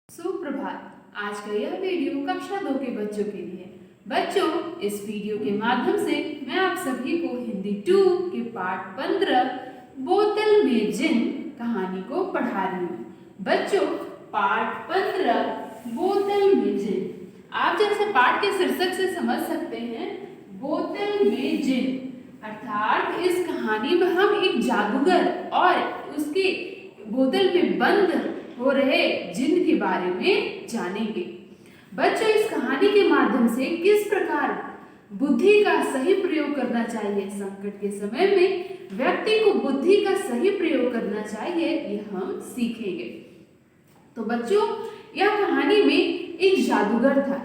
सुप्रभात। आज का यह वीडियो कक्षा 2 के बच्चों के लिए। बच्चों, इस वीडियो के माध्यम से मैं आप सभी को हिंदी 2 के पाठ 15 बोतल में जिन कहानी को पढ़ा रही हूँ। बच्चों, पाठ 15 बोतल में जिन। आप जैसे पाठ के शीर्षक से समझ सकते हैं, बोतल में जिन अर्थात इस कहानी में हम एक जादूगर और उसके बोतल में बंद हो रहे जिन के बारे में जानेंगे। बच्चों, इस कहानी के माध्यम से किस प्रकार बुद्धि का सही प्रयोग करना चाहिए, संकट के समय में व्यक्ति को बुद्धि का सही प्रयोग करना चाहिए, यह हम सीखेंगे। तो बच्चों, यह कहानी में एक जादूगर था।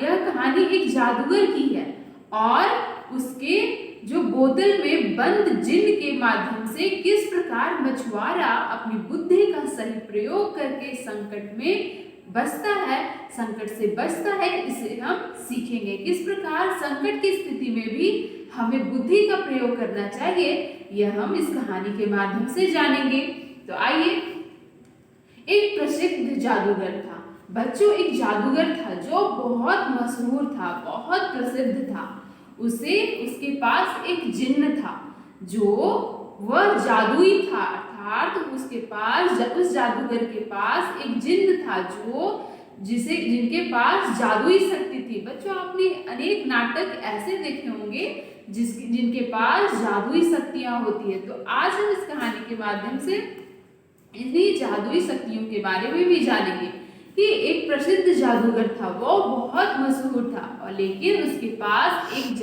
यह कहानी एक जादूगर की है और उसके जो बोतल में बंद जिन के माध्यम से किस प्रकार मछुआरा अपनी बुद्धि का सही प्रयोग करके संकट में बचता है, संकट से बचता है, इसे हम सीखेंगे। किस प्रकार संकट की स्थिति में भी हमें बुद्धि का प्रयोग करना चाहिए, यह हम इस कहानी के माध्यम से जानेंगे। तो आइए, एक प्रसिद्ध जादूगर था। बच्चों, एक जादूगर था जो बहुत मशहूर था, बहुत प्रसिद्ध था। उसके पास एक जिन्न था जो वह जादुई था, अर्थात उस जादूगर के पास एक जिन्न था जिनके पास जादुई शक्ति थी। बच्चों, आपने अनेक नाटक ऐसे देखे होंगे जिनके पास जादुई शक्तियां होती है। तो आज हम इस कहानी के माध्यम से इन्हीं जादुई शक्तियों के बारे में भी जानेंगे कि एक प्रसिद्ध जादूगर था, वो बहुत मशहूर था, और लेकिन उसके पास एक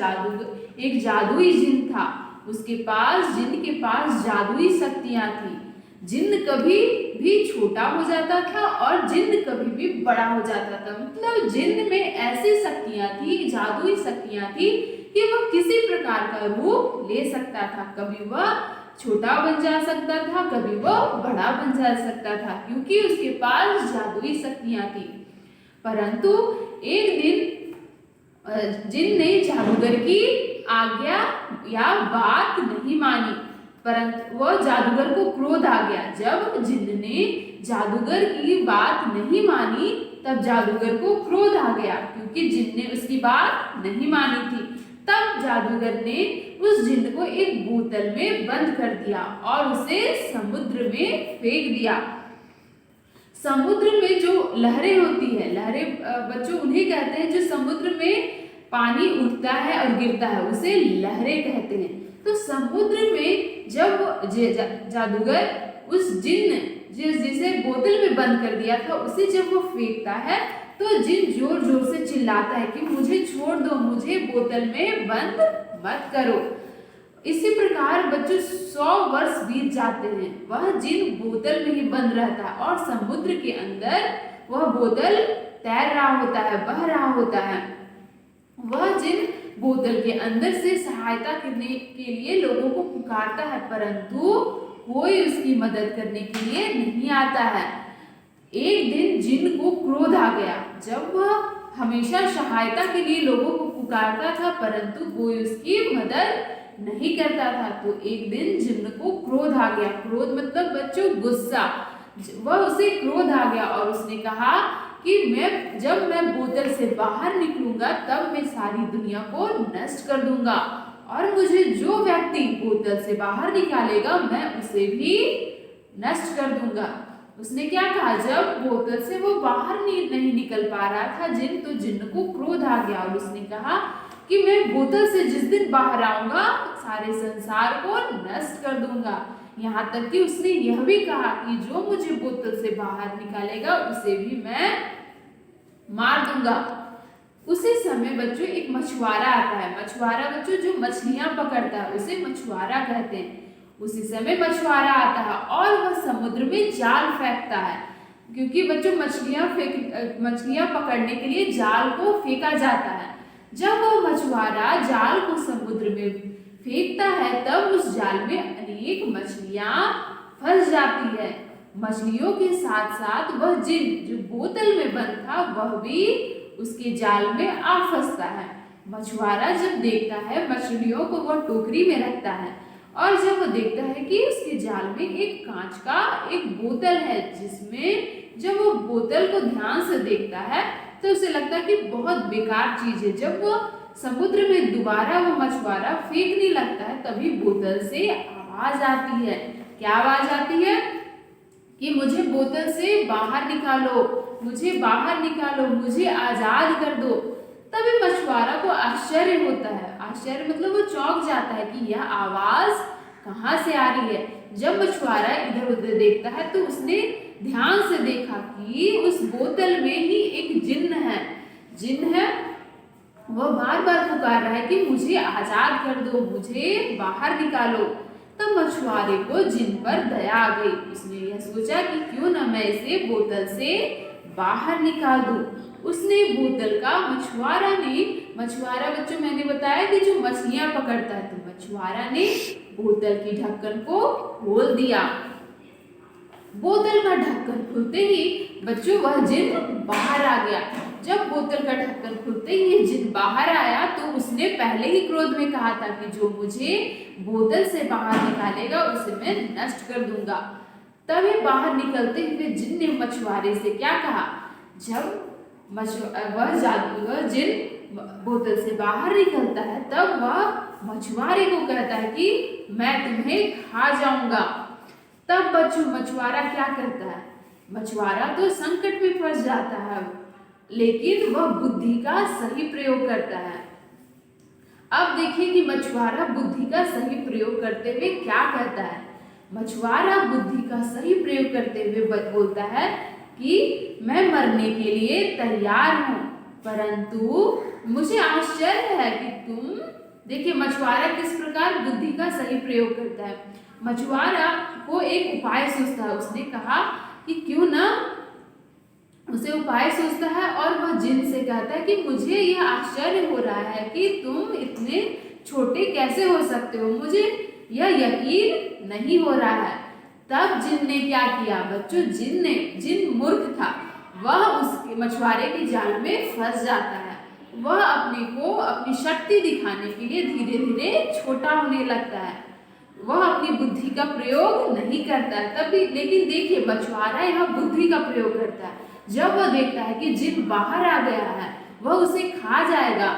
जादुई जिन था। जिन के पास जादुई शक्तियां थी। जिन कभी भी छोटा हो जाता था और जिन कभी भी बड़ा हो जाता था। मतलब जिन में ऐसी शक्तियां थी, जादुई शक्तियां थी कि वह किसी प्रकार का रूप ले सकता था। कभी वह छोटा बन जा सकता था, कभी वह बड़ा बन जा सकता था, क्योंकि उसके पास जादुई शक्तियां थी। परंतु एक दिन जिन ने जादूगर की आज्ञा या बात नहीं मानी, परंतु वह जादूगर को क्रोध आ गया। जब जिन ने जादूगर की बात नहीं मानी, तब जादूगर को क्रोध आ गया, क्योंकि जिन ने उसकी बात नहीं मानी थी। तब जादूगर ने उस जिन को एक बोतल में बंद कर दिया और उसे समुद्र में फेंक दिया। समुद्र में जो लहरें होती है, लहरें बच्चों उन्हें कहते हैं जो समुद्र में पानी उठता है और गिरता है, उसे लहरें कहते हैं। तो समुद्र में जब जादूगर उस जिसे बोतल में बंद कर दिया था, उसे जब वो फेंकता है तो जिन जोर जोर से चिल्लाता है कि मुझे छोड़ दो, मुझे बोतल में बंद मत करो। इसी प्रकार बच्चों 100 वर्ष बीत जाते हैं, वह जिन बोतल में ही बंद रहता है और समुद्र के अंदर वह बोतल तैर रहा होता है, बह रहा होता है। वह जिन बोतल के अंदर से सहायता करने के लिए लोगों को पुकारता है, परंतु कोई उसकी मदद करने के लिए नहीं आता है। एक दिन जिन को क्रोध आ गया, जब वह हमेशा सहायता के लिए लोगों को पुकारता था, परंतु कोई उसकी मदद नहीं करता था। तो एक दिन जिन को क्रोध आ गया। क्रोध मतलब बच्चों गुस्सा। वह उसे क्रोध आ गया और उसने कहा कि जब मैं बोतल से बाहर निकलूंगा, तब मैं सारी दुनिया को नष्ट कर दूंगा, और मुझे जो व्यक्ति बोतल से बाहर निकालेगा, मैं उसे भी नष्ट कर दूंगा। उसने क्या कहा, जब बोतल से वो बाहर नहीं निकल पा रहा था जिन, तो जिन को क्रोध आ गया और उसने कहा कि मैं बोतल से जिस दिन बाहर आऊंगा, सारे संसार को नष्ट कर दूंगा। यहाँ तक कि उसने यह भी कहा कि जो मुझे बोतल से बाहर निकालेगा, उसे भी मैं मार दूंगा। उसी समय बच्चों एक मछुआरा आता है। मछुआरा बच्चों जो मछलियां पकड़ता है, उसे मछुआरा कहते हैं। उसी समय मछुआरा आता है और वह समुद्र में जाल फेंकता है, क्योंकि बच्चों मछलियां पकड़ने के लिए जाल को फेंका जाता है। जब वह मछुआरा जाल को समुद्र में फेंकता है, तब उस जाल में अनेक मछलियां फंस जाती है। मछलियों के साथ साथ वह जिन जो बोतल में बंद था, वह भी उसके जाल में आ फंसता है। मछुआरा जब देखता है मछलियों को, वह टोकरी में रखता है, और जब वो देखता है कि उसके जाल में एक कांच का एक बोतल है जिसमें जब वो बोतल को ध्यान से देखता है तो उसे लगता है कि बहुत बेकार चीज है। जब वो समुद्र में दोबारा वो मछुआरा फेंकने लगता है तभी बोतल से आवाज आती है। क्या आवाज आती है? कि मुझे बोतल से बाहर निकालो, मुझे बाहर निकालो, मुझे आजाद कर दो। तभी मछुआरा को आश्चर्य होता है। आश्चर्य मतलब वो चौंक जाता है कि यह आवाज कहाँ से आ रही है। जब मछुआरा इधर उधर देखता है तो उसने ध्यान से देखा कि उस बोतल में ही एक जिन्न है। जिन्न है, वह बार बार पुकार रहा है कि मुझे आजाद कर दो, मुझे बाहर निकालो। तब मछुआरे को जिन्न पर दया आ गई। उसने यह सोचा कि क्यों न मैं इसे बोतल से बाहर निकाल दूं। उसने बोतल का मछुआरा बच्चों मैंने बताया कि जो मछलियां पकड़ता है, तो मछुआरा ने बोतल की ढक्कन को खोल दिया। बोतल का ढक्कन खुलते ही बच्चों वह जिन्न बाहर आ गया। जब बोतल का ढक्कन खुलते ही ये जिन्न बाहर आया तो उसने पहले ही क्रोध में कहा था कि जो मुझे बोतल से बाहर निकालेगा उसे मैं नष्ट कर दूंगा। तभी बाहर निकलते हुए जिन्न ने मछुआरे से क्या कहा? जब वह जादूगर जिन्न बोतल से बाहर निकलता है तब वह मछुआरे को कहता है कि मैं तुम्हें खा जाऊंगा। तब बच्चों मछुआरा क्या करता है? मछुआरा तो संकट में फंस जाता है, लेकिन वह बुद्धि का सही प्रयोग करता है। अब देखिए कि मछुआरा बुद्धि का सही प्रयोग करते हुए क्या करता है। मछुआरा बुद्धि का सही प्रयोग करते हुए बोलता है कि मैं मरने के लिए तैयार हूं, परंतु मुझे आश्चर्य है कि तुम देखिए मछुआरा किस प्रकार बुद्धि का सही प्रयोग करता है। मछुआरा को एक उपाय सोचता है। उसने कहा कि क्यों ना उसे उपाय सोचता है और वह जिन्न से कहता है कि मुझे यह आश्चर्य हो रहा है कि तुम इतने छोटे कैसे हो सकते हो, मुझे यह यकीन नहीं हो रहा है। तब जिन्न ने क्या किया बच्चों? जिन्न मूर्ख था। वह उसके मछुआरे के जाल में फंस जाता है। वह अपने को अपनी शक्ति दिखाने के लिए धीरे धीरे छोटा होने लगता है। वह अपनी बुद्धि का प्रयोग नहीं करता है। तभी लेकिन देखिए मछुआरा यहाँ बुद्धि का प्रयोग करता है। जब वह देखता है कि जिन्न बाहर आ गया है, वह उसे खा जाएगा,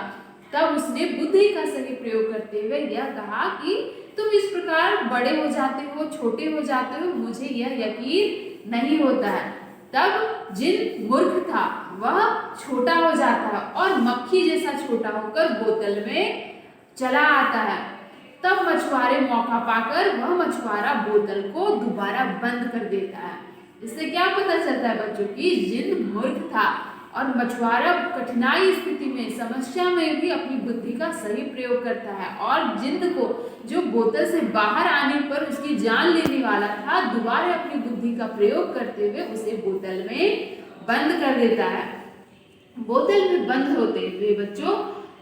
तब उसने बुद्धि का सही प्रयोग करते हुए यह कहा कि तुम इस प्रकार बड़े हो जाते हो, छोटे हो जाते हो, मुझे यह यकीन नहीं होता है। तब जिन्न मूर्ख था, वह छोटा हो जाता है और मक्खी जैसा छोटा होकर बोतल में चला आता है। तब मछुआरे मौका पाकर वह मछुआरा बोतल को दोबारा बंद कर देता है। इससे क्या पता चलता है बच्चों की जिन्न मूर्ख था और मछुआरा कठिनाई स्थिति में, समस्या में भी अपनी बुद्धि का सही प्रयोग करता है और जिन्न को जो बोतल से बाहर आने पर उसकी जान लेने वाला था, दोबारा अपनी बुद्धि का प्रयोग करते हुए उसे बोतल में बंद कर देता है। बोतल में बंद होते हुए बच्चों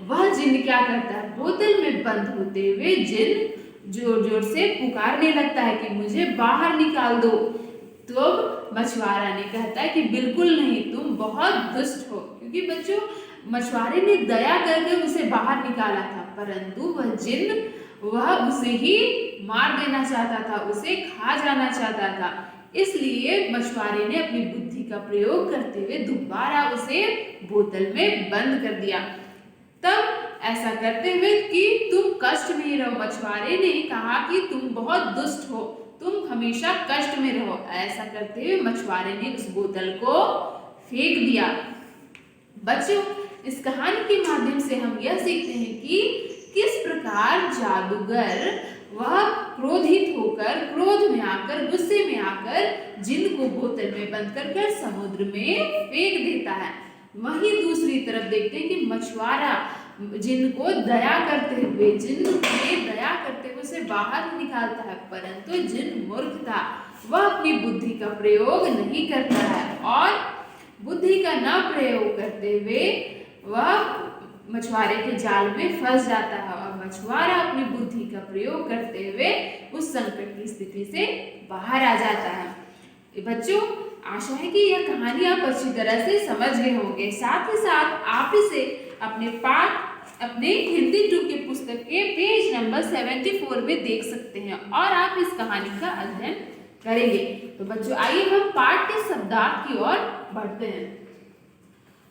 वह जिन्न क्या करता है? बोतल में बंद होते हुए जिन्न जोर जोर से पुकारने लगता है कि मुझे बाहर निकाल दो। तो मछुआरा ने कहता है कि बिल्कुल नहीं, तुम बहुत दुष्ट हो। क्योंकि बच्चों मछुआरे ने दया करके उसे बाहर निकाला था, परंतु वह जिन्न वह उसे ही मार देना चाहता था, उसे खा जाना चाहता था। इसलिए मछुआरे ने अपनी बुद्धि का प्रयोग करते हुए दोबारा उसे बोतल में बंद कर दिया। तब ऐसा करते हुए कि तुम कष्ट में रहो, मछुआरे ने कहा कि तुम बहुत दुष्ट हो, तुम हमेशा कष्ट में रहो। ऐसा करते हुए मछुआरे ने उस बोतल को फेंक दिया। बच्चों इस कहानी के माध्यम से हम यह सीखते हैं कि किस प्रकार जादूगर वह क्रोधित होकर, क्रोध में आकर, गुस्से में आकर जिन्न को बोतल में बंद कर समुद्र में फेंक देता है। वहीं दूसरी तरफ देखते हैं कि मछुआरा जिन्न को दया करते हुए, जिन्न में दया करते हुए उसे बाहर निकालता है, परंतु जिन्न मूर्ख था, वह अपनी बुद्धि का प्रयोग नहीं करता है और बुद्धि का न प्रयोग करते हुए वह मछुआरे के जाल में फंस जाता है और मछुआरा अपनी बुद्धि का प्रयोग करते हुए उस संकट की स्थिति से बाहर आ जाता है। बच्चों आशा है कि यह कहानी आप अच्छी तरह से समझ गए होंगे। साथ ही साथ आप इसे अपने हिंदी 2 के पुस्तक के पेज नंबर 74 में देख सकते हैं और आप इस कहानी का अध्ययन करेंगे। तो बच्चों आइए हम पाठ के शब्दार्थ की ओर बढ़ते हैं।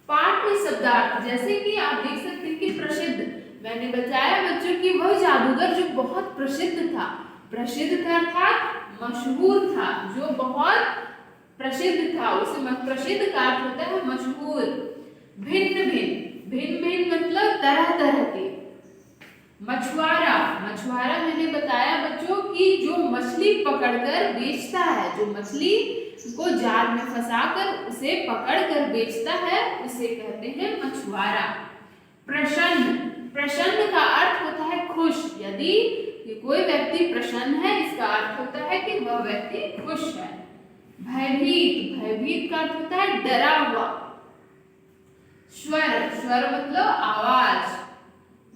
पाठ में शब्दार्थ, जैसे कि आप देख सकते हैं कि प्रसिद्ध, मैंने बताया बच्चों कि वह जादूगर जो बहुत प्रसिद्ध था, प्रसिद्ध था अर्थात मशहूर था, जो बहुत प्रसिद्ध था, उसे प्रसिद्ध का अर्थ होता है मशहूर। भिन्न भिन्न, भिन्न भिन्न मतलब तरह तरह के। मछुआरा, मछुआरा मैंने बताया बच्चों कि जो मछली पकड़कर बेचता है, जो मछली को जाल में फंसाकर उसे पकड़कर बेचता है, उसे कहते हैं मछुआरा। प्रसन्न, प्रसन्न का अर्थ होता है खुश। यदि कोई व्यक्ति प्रसन्न है, इसका अर्थ होता है कि वह व्यक्ति खुश है। भयभीत, भयभीत का अर्थ होता है डरा हुआ। स्वर, स्वर मतलब आवाज।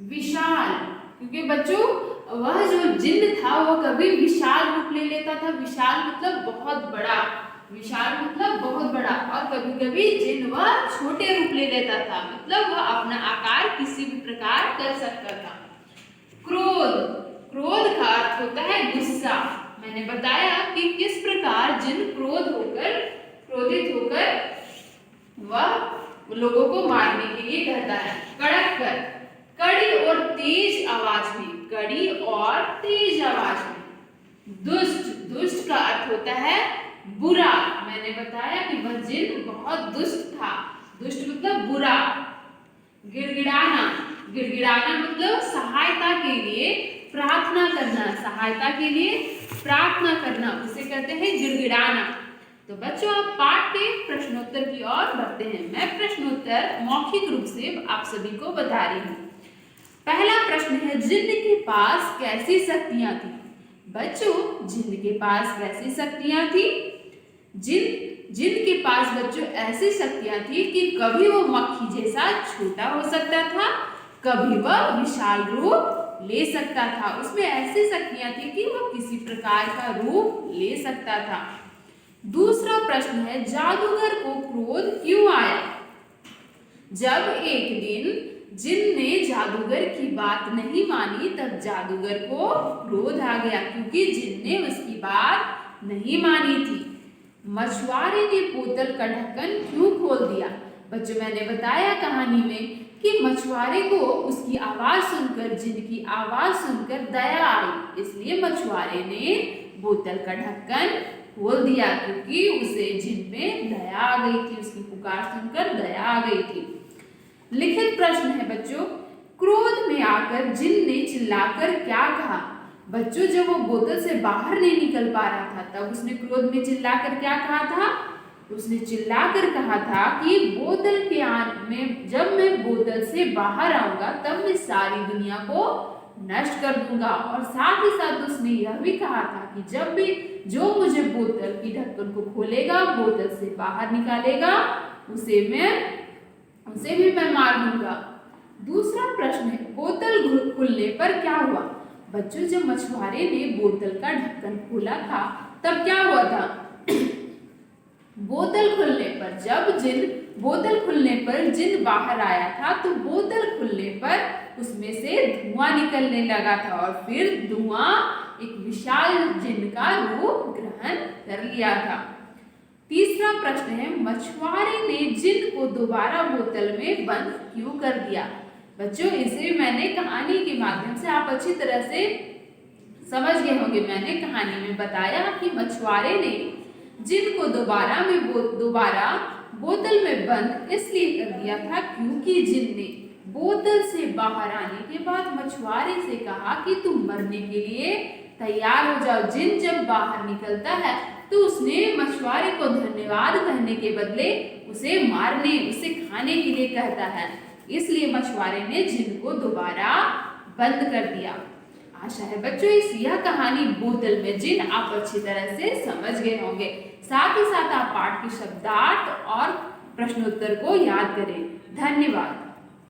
विशाल, क्योंकि बच्चों वह जो जिन्न था वह कभी विशाल रूप ले लेता था। विशाल मतलब बहुत बड़ा, विशाल मतलब बहुत बड़ा, और कभी कभी जिन्न वह छोटे रूप ले लेता था, मतलब वह अपना आकार किसी भी प्रकार कर सकता था। क्रोध, क्रोध का अर्थ होता है गुस्सा। मैंने बताया कि किस प्रकार जिन्न क्रोधित होकर वह लोगों को मारने के लिए कहता है। कड़क कर, कड़ी और तेज आवाज में, कड़ी और तेज आवाज में। दुष्ट, दुष्ट का अर्थ होता है बुरा। मैंने बताया कि वह जिन्न बहुत दुष्ट था, दुष्ट मतलब बुरा। गिड़गिड़ाना, गिड़गिड़ाना मतलब सहायता के लिए प्रार्थना करना, सहायता के लिए प्रार्थना करना, उसे कहते हैं गिड़गिड़ाना। तो बच्चों आप पाठ के प्रश्नोत्तर की ओर बढ़ते हैं। मैं प्रश्नोत्तर मौखिक रूप से आप सभी को बता रही हूँ। पहला प्रश्न है, जिन्न के पास कैसी शक्तियां थी? बच्चों जिन्न के पास कैसी शक्तियां थी? जिन्न के पास बच्चों ऐसी शक्तियां थी कि कभी वो मक्खी जैसा छोटा हो सकता था, कभी वह विशाल रूप ले सकता था। उसमें ऐसी शक्तियां थी कि वह किसी प्रकार का रूप ले सकता था। दूसरा प्रश्न है, जादूगर को क्रोध क्यों आया? जब एक दिन जिन्न ने जादूगर की बात नहीं मानी, तब जादूगर को क्रोध आ गया, क्योंकि जिन्न ने उसकी बात नहीं मानी थी। मछुआरे ने बोतल का ढक्कन क्यों खोल दिया? बच्चों मैंने बताया कहानी में कि मछुआरे को उसकी आवाज सुनकर, जिन्न की आवाज सुनकर दया आई, इसलिए मछुआरे ने बोतल का ढक्कन खोल दिया, क्योंकि उसे जिन्न में दया आ गई थी, उसकी पुकार सुनकर दया आ गई थी। लिखित प्रश्न है बच्चों, क्रोध में आकर जिन्न ने चिल्लाकर क्या कहा? बच्चों जब वो बोतल से बाहर नहीं निकल पा रहा था, तब उसने क्रोध में चिल्लाकर क्या कहा था? उसने चिल्लाकर कहा था कि बोतल के में जब मैं बोतल से बाहर आऊंगा तब मैं सारी दुनिया को नष्ट कर दूंगा। और साथ ही साथ उसने यह भी कहा था कि जब भी जो मुझे बोतल की ढक्कन को खोलेगा, बोतल से बाहर निकालेगा, उसे भी मैं मार दूंगा। दूसरा प्रश्न है, बोतल खुलने पर क्या हुआ? बच्चों जब मछुआरे ने बोतल का ढक्कन खोला था तब क्या हुआ था? बोतल खुलने पर जिन्न बाहर आया था, तो बोतल खुलने पर उसमें से धुआं निकलने लगा था, और फिर धुआं एक विशाल जिन्न का रूप ग्रहण कर लिया था। तीसरा प्रश्न है, मछुआरे ने जिन्न को दोबारा बोतल में बंद क्यों कर दिया? बच्चों इसे मैंने कहानी के माध्यम से आप अच्छी तरह से समझ गए होंगे। मैंने कहानी में बताया कि मछुआरे ने जिन्न को दोबारा बोतल में बंद इसलिए कर दिया था क्योंकि जिन्न ने बोतल से बाहर आने के बाद मछुआरे से कहा कि तुम मरने के लिए तैयार हो जाओ। जिन्न जब बाहर निकलता है तो उसने मछुआरे को धन्यवाद कहने के बदले उसे मारने, उसे खाने के लिए कहता है, इसलिए मछुआरे ने जिन्न को दोबारा बंद कर दिया। आशा है बच्चों यह कहानी बोतल में जिन्न आप अच्छी तरह से समझ गए होंगे। साथ ही साथ आप पाठ के शब्दार्थ और प्रश्नोत्तर को याद करें। धन्यवाद।